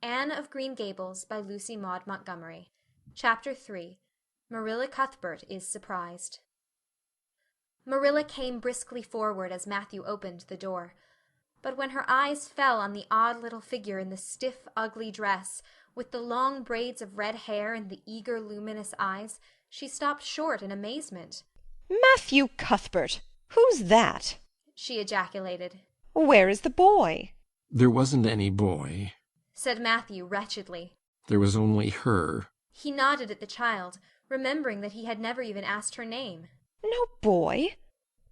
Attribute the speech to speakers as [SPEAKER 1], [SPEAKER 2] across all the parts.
[SPEAKER 1] Anne of Green Gables by Lucy Maud Montgomery. Chapter 3. Marilla Cuthbert is Surprised. Marilla came briskly forward as Matthew opened the door. But when her eyes fell on the odd little figure in the stiff, ugly dress, with the long braids of red hair and the eager, luminous eyes, she stopped short in amazement.
[SPEAKER 2] "Matthew Cuthbert! Who's that?"
[SPEAKER 1] she ejaculated.
[SPEAKER 2] "Where is the boy?"
[SPEAKER 3] "There wasn't any boy,"
[SPEAKER 1] said Matthew wretchedly.
[SPEAKER 3] "there was only her."
[SPEAKER 1] He nodded at the child, remembering that he had never even asked her name.
[SPEAKER 2] "No boy?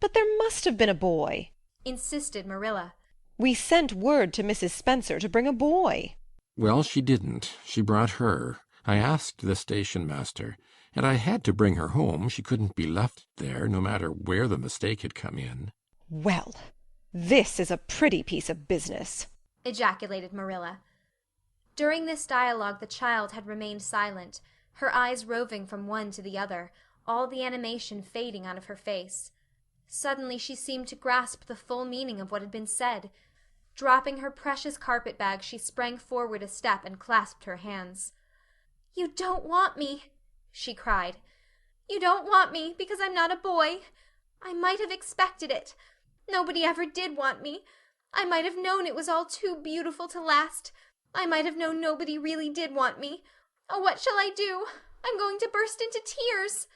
[SPEAKER 2] But there must have been a boy,"
[SPEAKER 1] insisted Marilla.
[SPEAKER 2] "We sent word to Mrs. Spencer to bring a boy."
[SPEAKER 3] "Well, she didn't. She brought her. I asked the station master, and I had to bring her home. She couldn't be left there, no matter where the mistake had come in."
[SPEAKER 2] "Well, this is a pretty piece of business,"
[SPEAKER 1] ejaculated Marilla. During this dialogue the child had remained silent, her eyes roving from one to the other, all the animation fading out of her face. Suddenly she seemed to grasp the full meaning of what had been said. Dropping her precious carpet-bag, she sprang forward a step and clasped her hands. "You don't want me," she cried. "You don't want me because I'm not a boy. I might have expected it. Nobody ever did want me. I might have known it was all too beautiful to last. I might have known nobody really did want me. Oh, what shall I do? I'm going to burst into tears."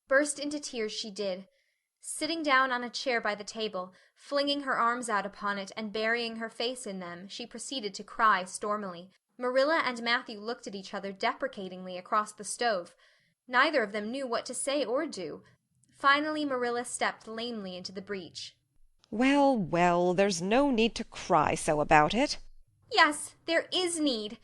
[SPEAKER 1] Burst into tears she did. Sitting down on a chair by the table, flinging her arms out upon it and burying her face in them, she proceeded to cry stormily. Marilla and Matthew looked at each other deprecatingly across the stove. Neither of them knew what to say or do. Finally Marilla stepped lamely into the breach.
[SPEAKER 2] "Well, well, there's no need to cry so about it."
[SPEAKER 1] "Yes, there is need."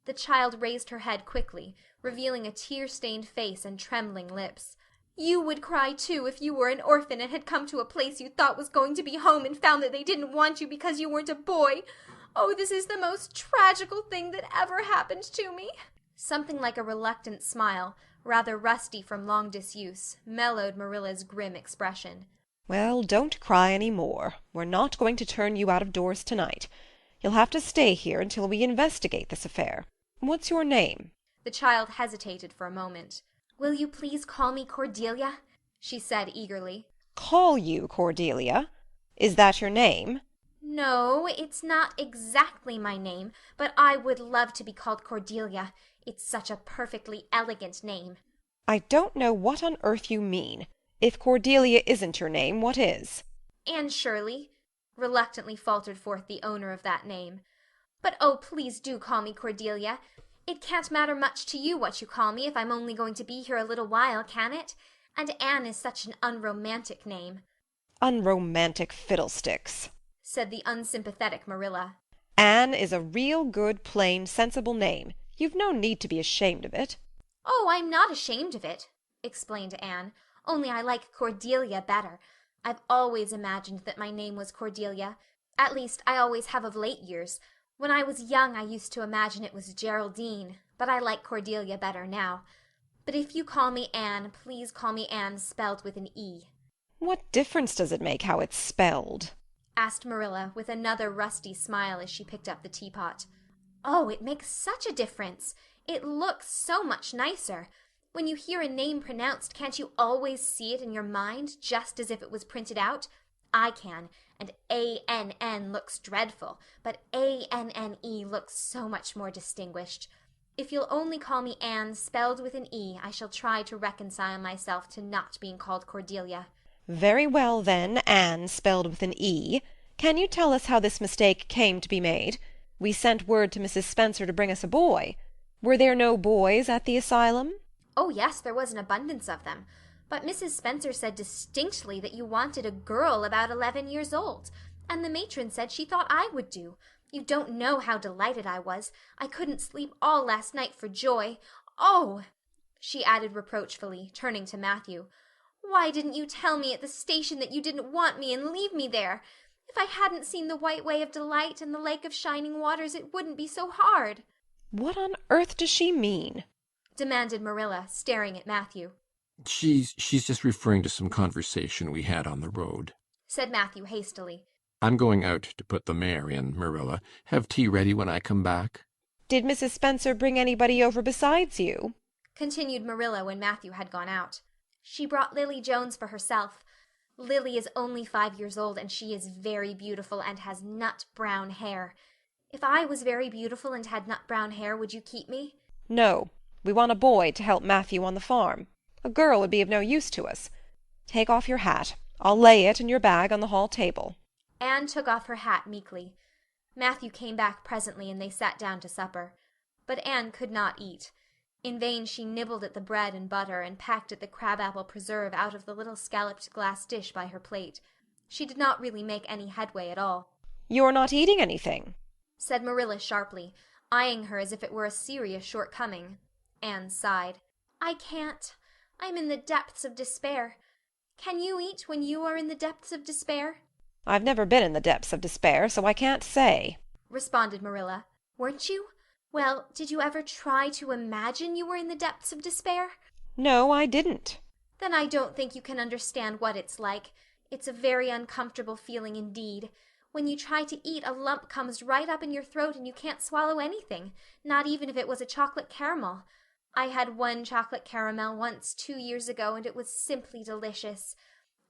[SPEAKER 1] The child raised her head quickly, revealing a tear-stained face and trembling lips. "You would cry, too, if you were an orphan and had come to a place you thought was going to be home and found that they didn't want you because you weren't a boy. Oh, this is the most tragical thing that ever happened to me." Something like a reluctant smile, rather rusty from long disuse, mellowed Marilla's grim expression.
[SPEAKER 2] "Well, don't cry any more. We're not going to turn you out of doors tonight. You'll have to stay here until we investigate this affair. What's your name?"
[SPEAKER 1] The child hesitated for a moment. "Will you please call me Cordelia?" she said eagerly.
[SPEAKER 2] "Call you Cordelia? Is that your name?"
[SPEAKER 1] "No, it's not exactly my name, but I would love to be called Cordelia. It's such a perfectly elegant name."
[SPEAKER 2] "I don't know what on earth you mean. If Cordelia isn't your name, what is?"
[SPEAKER 1] "Anne Shirley," reluctantly faltered forth the owner of that name. "But oh, please do call me Cordelia. It can't matter much to you what you call me if I'm only going to be here a little while, can it? And Anne is such an unromantic name."
[SPEAKER 2] "Unromantic fiddlesticks,"
[SPEAKER 1] said the unsympathetic Marilla.
[SPEAKER 2] "Anne is a real good, plain, sensible name. You've no need to be ashamed of it."
[SPEAKER 1] "Oh, I'm not ashamed of it," explained Anne. "Only I like Cordelia better. I've always imagined that my name was Cordelia. At least, I always have of late years. When I was young I used to imagine it was Geraldine, but I like Cordelia better now. But if you call me Anne, please call me Anne spelled with an E."
[SPEAKER 2] "What difference does it make how it's spelled?"
[SPEAKER 1] asked Marilla, with another rusty smile as she picked up the teapot. "Oh, it makes such a difference. It looks so much nicer. When you hear a name pronounced, can't you always see it in your mind, just as if it was printed out? I can, and A-N-N looks dreadful, but A-N-N-E looks so much more distinguished. If you'll only call me Anne spelled with an E, I shall try to reconcile myself to not being called Cordelia."
[SPEAKER 2] "Very well, then, Anne spelled with an E. Can you tell us how this mistake came to be made? We sent word to Mrs. Spencer to bring us a boy. Were there no boys at the asylum?"
[SPEAKER 1] "Oh, yes, there was an abundance of them. But Mrs. Spencer said distinctly that you wanted a girl about 11 years old, and the matron said she thought I would do. You don't know how delighted I was. I couldn't sleep all last night for joy. Oh," she added reproachfully, turning to Matthew, "why didn't you tell me at the station that you didn't want me and leave me there? If I hadn't seen the White Way of Delight and the Lake of Shining Waters, it wouldn't be so hard."
[SPEAKER 2] "What on earth does she mean?"
[SPEAKER 1] demanded Marilla, staring at Matthew.
[SPEAKER 3] She's just referring to some conversation we had on the road,"
[SPEAKER 1] said Matthew hastily.
[SPEAKER 3] "I'm going out to put the mare in, Marilla. Have tea ready when I come back."
[SPEAKER 2] Did Mrs. Spencer bring anybody over besides you?"
[SPEAKER 1] continued Marilla when Matthew had gone out. "She brought Lily Jones for herself. Lily is only 5 years old, and she is very beautiful and has nut-brown hair. If I was very beautiful and had nut-brown hair, would you keep me?"
[SPEAKER 2] "No. We want a boy to help Matthew on the farm. A girl would be of no use to us. Take off your hat. I'll lay it and your bag on the hall table."
[SPEAKER 1] Anne took off her hat meekly. Matthew came back presently, and they sat down to supper. But Anne could not eat. In vain she nibbled at the bread and butter and pecked at the crab-apple preserve out of the little scalloped glass dish by her plate. She did not really make any headway at all.
[SPEAKER 2] "You're not eating anything,"
[SPEAKER 1] said Marilla sharply, eyeing her as if it were a serious shortcoming. Anne sighed. "I can't. I'm in the depths of despair. Can you eat when you are in the depths of despair?"
[SPEAKER 2] "I've never been in the depths of despair, so I can't say,"
[SPEAKER 1] responded Marilla. "Weren't you? Well, did you ever try to imagine you were in the depths of despair?"
[SPEAKER 2] "No, I didn't."
[SPEAKER 1] "Then I don't think you can understand what it's like. It's a very uncomfortable feeling indeed. When you try to eat, a lump comes right up in your throat and you can't swallow anything, not even if it was a chocolate caramel. I had one chocolate caramel once 2 years ago, and it was simply delicious.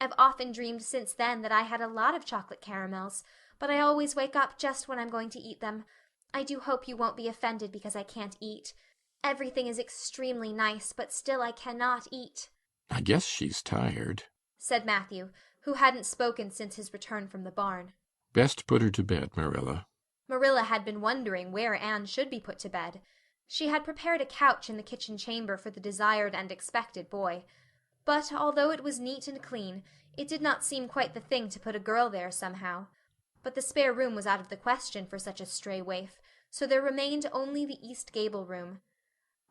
[SPEAKER 1] I've often dreamed since then that I had a lot of chocolate caramels, but I always wake up just when I'm going to eat them. I do hope you won't be offended because I can't eat. Everything is extremely nice, but still I cannot eat,"
[SPEAKER 3] I guess she's tired.
[SPEAKER 1] said Matthew, who hadn't spoken since his return from the barn.
[SPEAKER 3] Best put her to bed, Marilla.
[SPEAKER 1] Marilla had been wondering where Anne should be put to bed. She had prepared a couch in the kitchen chamber for the desired and expected boy. But although it was neat and clean, it did not seem quite the thing to put a girl there somehow. But the spare room was out of the question for such a stray waif, so there remained only the east gable room.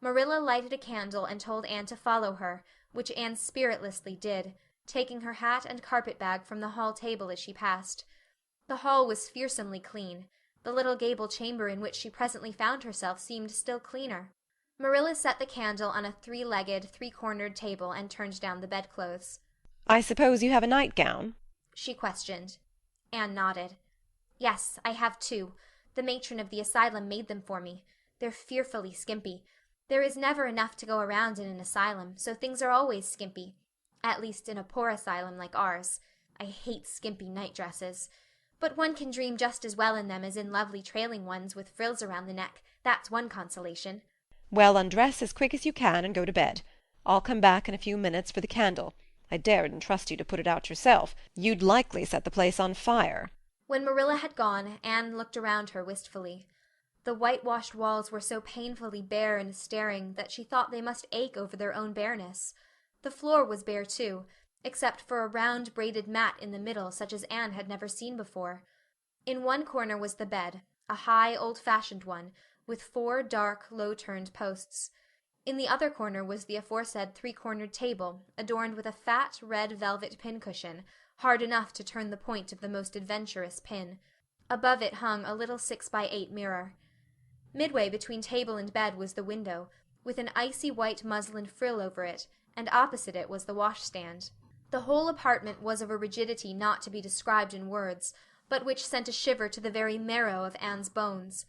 [SPEAKER 1] Marilla lighted a candle and told Anne to follow her, which Anne spiritlessly did, taking her hat and carpet-bag from the hall table as she passed. The hall was fearsomely clean. The little gable chamber in which she presently found herself seemed still cleaner. Marilla set the candle on a 3-legged, 3-cornered table and turned down the bedclothes.
[SPEAKER 2] "I suppose you have a nightgown?"
[SPEAKER 1] she questioned. Anne nodded. "Yes, I have 2. The matron of the asylum made them for me. They're fearfully skimpy. There is never enough to go around in an asylum, so things are always skimpy. At least in a poor asylum like ours. I hate skimpy night-dresses. But one can dream just as well in them as in lovely trailing ones with frills around the neck. That's one consolation."
[SPEAKER 2] "Well, undress as quick as you can and go to bed. I'll come back in a few minutes for the candle. I daren't trust you to put it out yourself. You'd likely set the place on fire."
[SPEAKER 1] When Marilla had gone, Anne looked around her wistfully. The whitewashed walls were so painfully bare and staring that she thought they must ache over their own bareness. The floor was bare too, except for a round braided mat in the middle such as Anne had never seen before. In one corner was the bed, a high, old-fashioned one, with 4 dark, low-turned posts. In the other corner was the aforesaid 3-cornered table, adorned with a fat, red velvet pincushion, hard enough to turn the point of the most adventurous pin. Above it hung a little 6-by-8 mirror. Midway between table and bed was the window, with an icy white muslin frill over it, and opposite it was the washstand. The whole apartment was of a rigidity not to be described in words, but which sent a shiver to the very marrow of Anne's bones.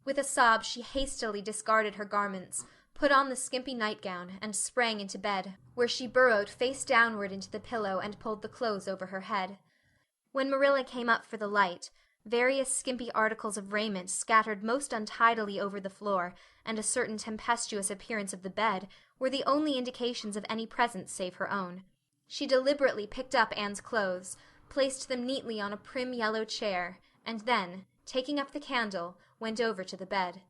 [SPEAKER 1] With a sob she hastily discarded her garments, put on the skimpy nightgown, and sprang into bed, where she burrowed face downward into the pillow and pulled the clothes over her head. When Marilla came up for the light, various skimpy articles of raiment scattered most untidily over the floor, and a certain tempestuous appearance of the bed, were the only indications of any presence save her own. She deliberately picked up Anne's clothes, placed them neatly on a prim yellow chair, and then, taking up the candle, went over to the bed.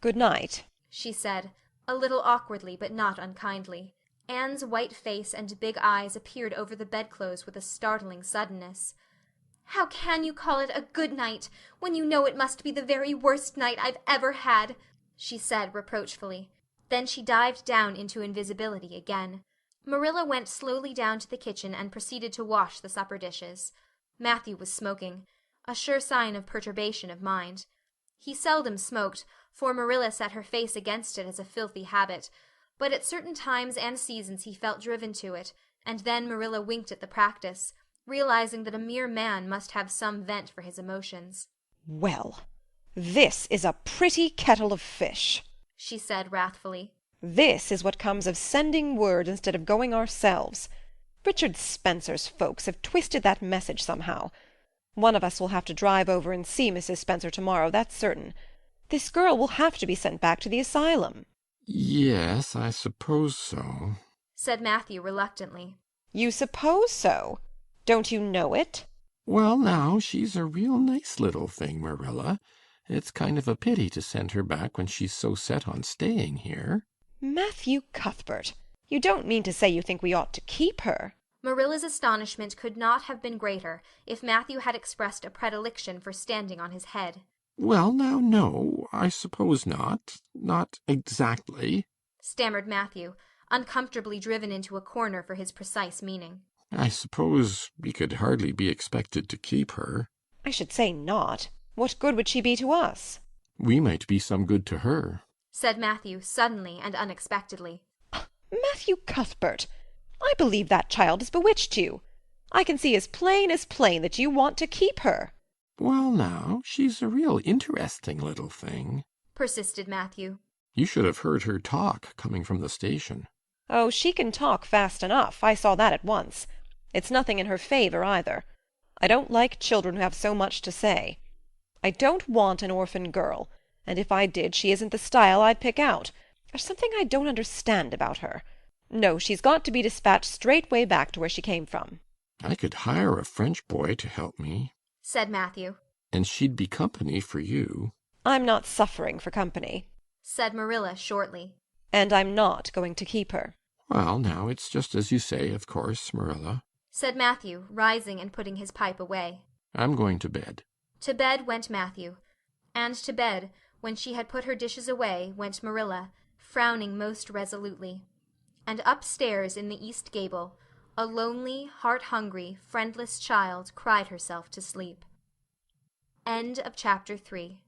[SPEAKER 2] "Good night,"
[SPEAKER 1] she said, a little awkwardly but not unkindly. Anne's white face and big eyes appeared over the bedclothes with a startling suddenness. "How can you call it a good night, when you know it must be the very worst night I've ever had?" she said reproachfully. Then she dived down into invisibility again. Marilla went slowly down to the kitchen and proceeded to wash the supper dishes. Matthew was smoking, a sure sign of perturbation of mind. He seldom smoked, for Marilla set her face against it as a filthy habit, but at certain times and seasons he felt driven to it, and then Marilla winked at the practice, realizing that a mere man must have some vent for his emotions.
[SPEAKER 2] "Well, "This is a pretty kettle of fish,"
[SPEAKER 1] she said wrathfully.
[SPEAKER 2] "This is what comes of sending word instead of going ourselves. Richard Spencer's folks have twisted that message somehow. One of us will have to drive over and see Mrs. Spencer tomorrow, that's certain. This girl will have to be sent back to the asylum."
[SPEAKER 3] Yes, I suppose so,
[SPEAKER 1] said Matthew reluctantly.
[SPEAKER 2] "You suppose so? Don't you know it?"
[SPEAKER 3] Well, now, she's a real nice little thing, Marilla. It's kind of a pity to send her back when she's so set on staying here.
[SPEAKER 2] Matthew Cuthbert, you don't mean to say you think we ought to keep her?
[SPEAKER 1] Marilla's astonishment could not have been greater if Matthew had expressed a predilection for standing on his head.
[SPEAKER 3] Well, now, no, I suppose not. Not exactly,
[SPEAKER 1] stammered Matthew, uncomfortably driven into a corner for his precise meaning.
[SPEAKER 3] I suppose we could hardly be expected to keep her.
[SPEAKER 2] I should say not. What good would she be to us?
[SPEAKER 3] We might be some good to her,
[SPEAKER 1] said Matthew suddenly and unexpectedly.
[SPEAKER 2] Matthew Cuthbert, I believe that child has bewitched you. I can see as plain that you want to keep her.
[SPEAKER 3] Well, now, she's a real interesting little thing,
[SPEAKER 1] persisted Matthew.
[SPEAKER 3] You should have heard her talk coming from the station.
[SPEAKER 2] Oh, she can talk fast enough. I saw that at once. It's nothing in her favour either. I don't like children who have so much to say. I don't want an orphan girl, and if I did, she isn't the style I'd pick out. There's something I don't understand about her. No, she's got to be dispatched straightway back to where she came from.
[SPEAKER 3] I could hire a French boy to help me,
[SPEAKER 1] said Matthew.
[SPEAKER 3] And she'd be company for you.
[SPEAKER 2] I'm not suffering for company,
[SPEAKER 1] said Marilla shortly.
[SPEAKER 2] And I'm not going to keep her.
[SPEAKER 3] Well, now, it's just as you say, of course, Marilla,
[SPEAKER 1] said Matthew, rising and putting his pipe away.
[SPEAKER 3] I'm going to bed.
[SPEAKER 1] To bed went Matthew, and to bed, when she had put her dishes away, went Marilla, frowning most resolutely. And upstairs in the east gable, a lonely, heart-hungry, friendless child cried herself to sleep. End of chapter 3.